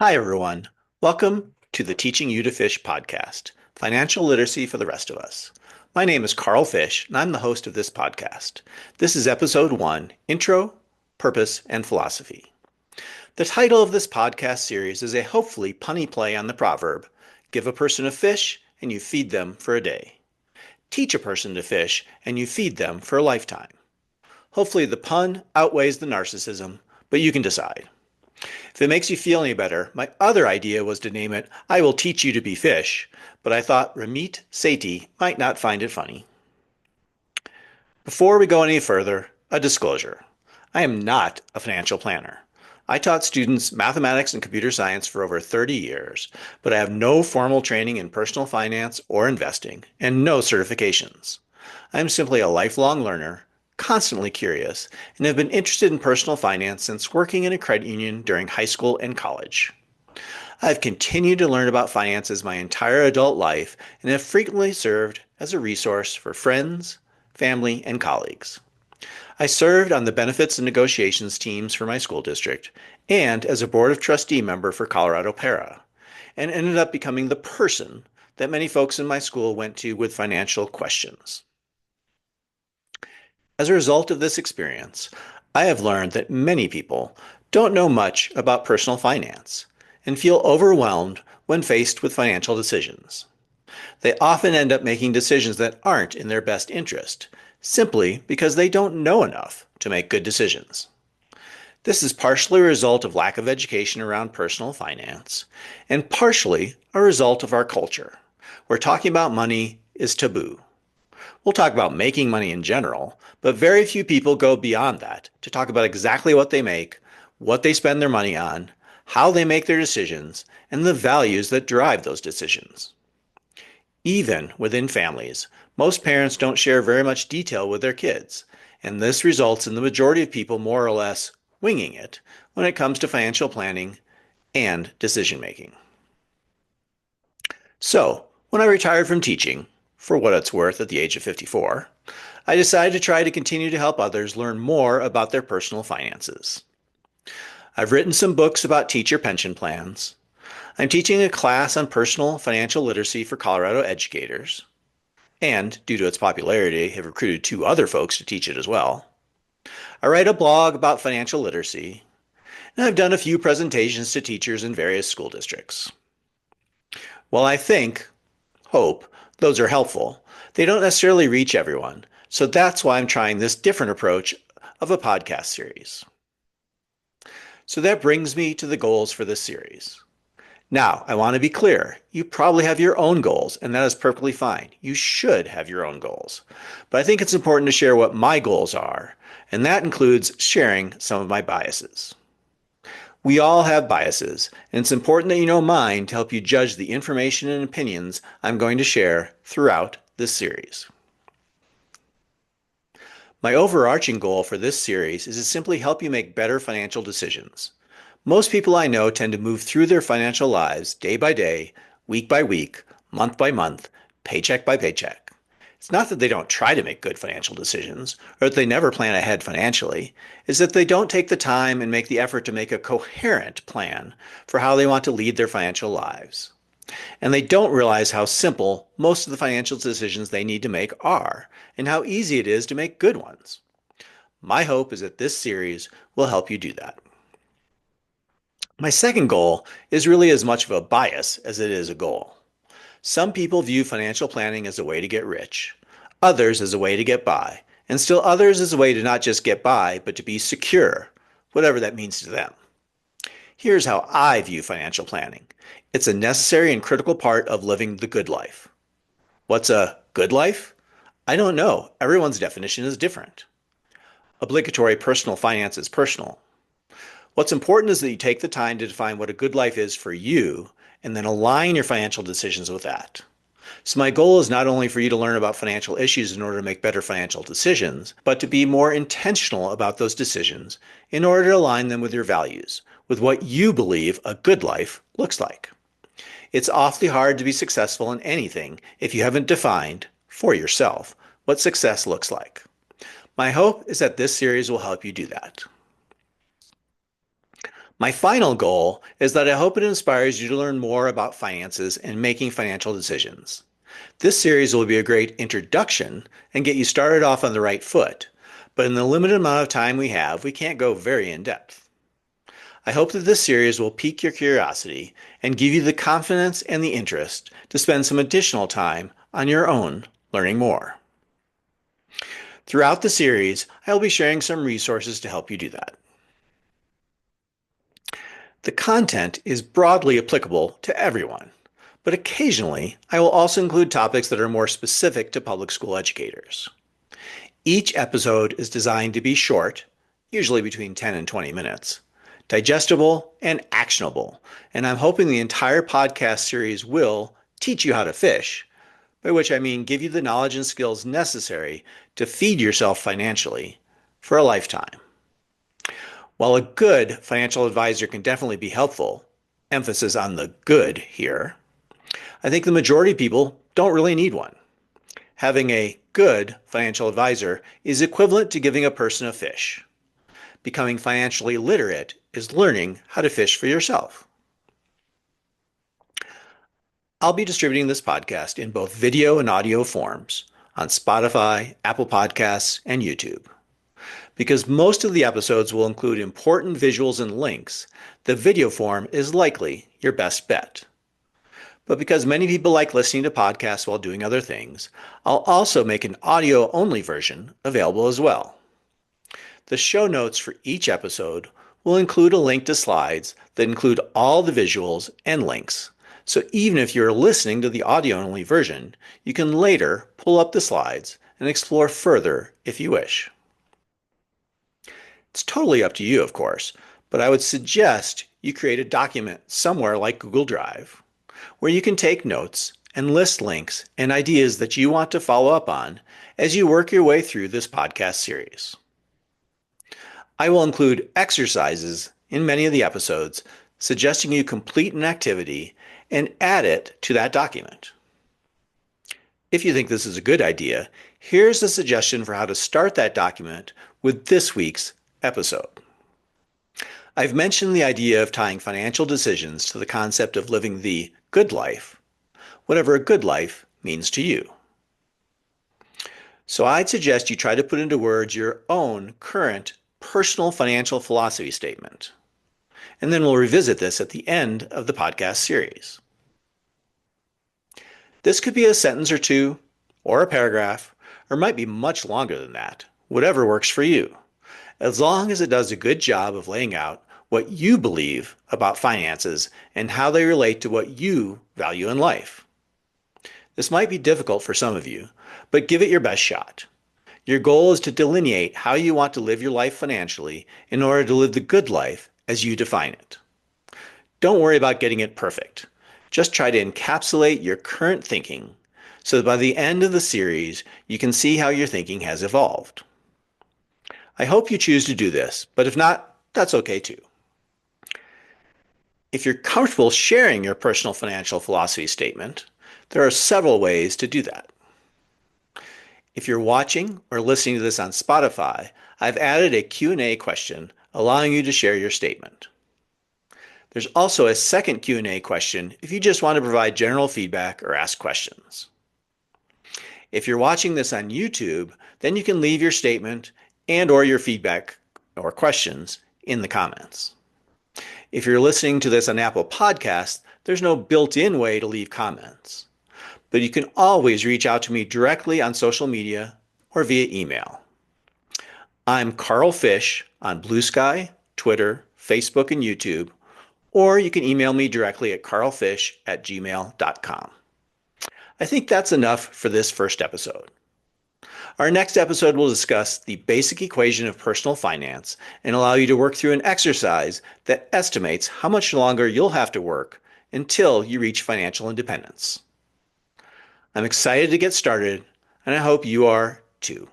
Hi, everyone. Welcome to the Teaching You to Fish podcast, Financial Literacy for the Rest of Us. My name is Carl Fish, and I'm the host of this podcast. This is episode 1, Intro, Purpose, and Philosophy. The title of this podcast series is a hopefully punny play on the proverb, give a person a fish and you feed them for a day. Teach a person to fish and you feed them for a lifetime. Hopefully the pun outweighs the narcissism, but you can decide. If it makes you feel any better, my other idea was to name it I Will Teach You to Be Fish, but I thought Ramit Sethi might not find it funny. Before we go any further, a disclosure. I am not a financial planner. I taught students mathematics and computer science for over 30 years, but I have no formal training in personal finance or investing and no certifications. I am simply a lifelong learner, constantly curious, and have been interested in personal finance since working in a credit union during high school and college. I've continued to learn about finances my entire adult life and have frequently served as a resource for friends, family, and colleagues. I served on the benefits and negotiations teams for my school district and as a board of trustee member for Colorado Para, and ended up becoming the person that many folks in my school went to with financial questions. As a result of this experience, I have learned that many people don't know much about personal finance and feel overwhelmed when faced with financial decisions. They often end up making decisions that aren't in their best interest, simply because they don't know enough to make good decisions. This is partially a result of lack of education around personal finance, and partially a result of our culture, where talking about money is taboo. We'll talk about making money in general, but very few people go beyond that to talk about exactly what they make, what they spend their money on, how they make their decisions, and the values that drive those decisions. Even within families, most parents don't share very much detail with their kids, and this results in the majority of people more or less winging it when it comes to financial planning and decision making. So, when I retired from teaching, for what it's worth at the age of 54, I decided to try to continue to help others learn more about their personal finances. I've written some books about teacher pension plans. I'm teaching a class on personal financial literacy for Colorado educators, and due to its popularity, have recruited 2 other folks to teach it as well. I write a blog about financial literacy, and I've done a few presentations to teachers in various school districts. While I hope, those are helpful, they don't necessarily reach everyone, so that's why I'm trying this different approach of a podcast series. So that brings me to the goals for this series. Now, I want to be clear. You probably have your own goals, and that is perfectly fine. You should have your own goals. But I think it's important to share what my goals are, and that includes sharing some of my biases. We all have biases, and it's important that you know mine to help you judge the information and opinions I'm going to share throughout this series. My overarching goal for this series is to simply help you make better financial decisions. Most people I know tend to move through their financial lives day by day, week by week, month by month, paycheck by paycheck. It's not that they don't try to make good financial decisions or that they never plan ahead financially. It's that they don't take the time and make the effort to make a coherent plan for how they want to lead their financial lives. And they don't realize how simple most of the financial decisions they need to make are and how easy it is to make good ones. My hope is that this series will help you do that. My second goal is really as much of a bias as it is a goal. Some people view financial planning as a way to get rich, others as a way to get by, and still others as a way to not just get by, but to be secure, whatever that means to them. Here's how I view financial planning. It's a necessary and critical part of living the good life. What's a good life? I don't know. Everyone's definition is different. Obligatory personal finance is personal. What's important is that you take the time to define what a good life is for you and then align your financial decisions with that. So my goal is not only for you to learn about financial issues in order to make better financial decisions, but to be more intentional about those decisions in order to align them with your values, with what you believe a good life looks like. It's awfully hard to be successful in anything if you haven't defined, for yourself, what success looks like. My hope is that this series will help you do that. My final goal is that I hope it inspires you to learn more about finances and making financial decisions. This series will be a great introduction and get you started off on the right foot, but in the limited amount of time we have, we can't go very in depth. I hope that this series will pique your curiosity and give you the confidence and the interest to spend some additional time on your own learning more. Throughout the series, I will be sharing some resources to help you do that. The content is broadly applicable to everyone, but occasionally I will also include topics that are more specific to public school educators. Each episode is designed to be short, usually between 10 and 20 minutes, digestible and actionable, and I'm hoping the entire podcast series will teach you how to fish, by which I mean give you the knowledge and skills necessary to feed yourself financially for a lifetime. While a good financial advisor can definitely be helpful, emphasis on the good here, I think the majority of people don't really need one. Having a good financial advisor is equivalent to giving a person a fish. Becoming financially literate is learning how to fish for yourself. I'll be distributing this podcast in both video and audio forms on Spotify, Apple Podcasts, and YouTube. Because most of the episodes will include important visuals and links, the video form is likely your best bet. But because many people like listening to podcasts while doing other things, I'll also make an audio-only version available as well. The show notes for each episode will include a link to slides that include all the visuals and links. So even if you're listening to the audio-only version, you can later pull up the slides and explore further if you wish. It's totally up to you, of course, but I would suggest you create a document somewhere like Google Drive where you can take notes and list links and ideas that you want to follow up on as you work your way through this podcast series. I will include exercises in many of the episodes suggesting you complete an activity and add it to that document. If you think this is a good idea, here's a suggestion for how to start that document with this week's episode. I've mentioned the idea of tying financial decisions to the concept of living the good life, whatever a good life means to you. So I'd suggest you try to put into words your own current personal financial philosophy statement. And then we'll revisit this at the end of the podcast series. This could be a sentence or two, or a paragraph, or might be much longer than that, whatever works for you, as long as it does a good job of laying out what you believe about finances and how they relate to what you value in life. This might be difficult for some of you, but give it your best shot. Your goal is to delineate how you want to live your life financially in order to live the good life as you define it. Don't worry about getting it perfect. Just try to encapsulate your current thinking so that by the end of the series, you can see how your thinking has evolved. I hope you choose to do this, but if not, that's okay too. If you're comfortable sharing your personal financial philosophy statement, there are several ways to do that. If you're watching or listening to this on Spotify, I've added a Q&A question allowing you to share your statement. There's also a second Q&A question if you just want to provide general feedback or ask questions. If you're watching this on YouTube, then you can leave your statement and or your feedback or questions in the comments. If you're listening to this on Apple Podcasts, there's no built-in way to leave comments, but you can always reach out to me directly on social media or via email. I'm Carl Fish on Blue Sky, Twitter, Facebook, and YouTube, or you can email me directly at carlfish@gmail.com. I think that's enough for this first episode. Our next episode will discuss the basic equation of personal finance and allow you to work through an exercise that estimates how much longer you'll have to work until you reach financial independence. I'm excited to get started, and I hope you are too.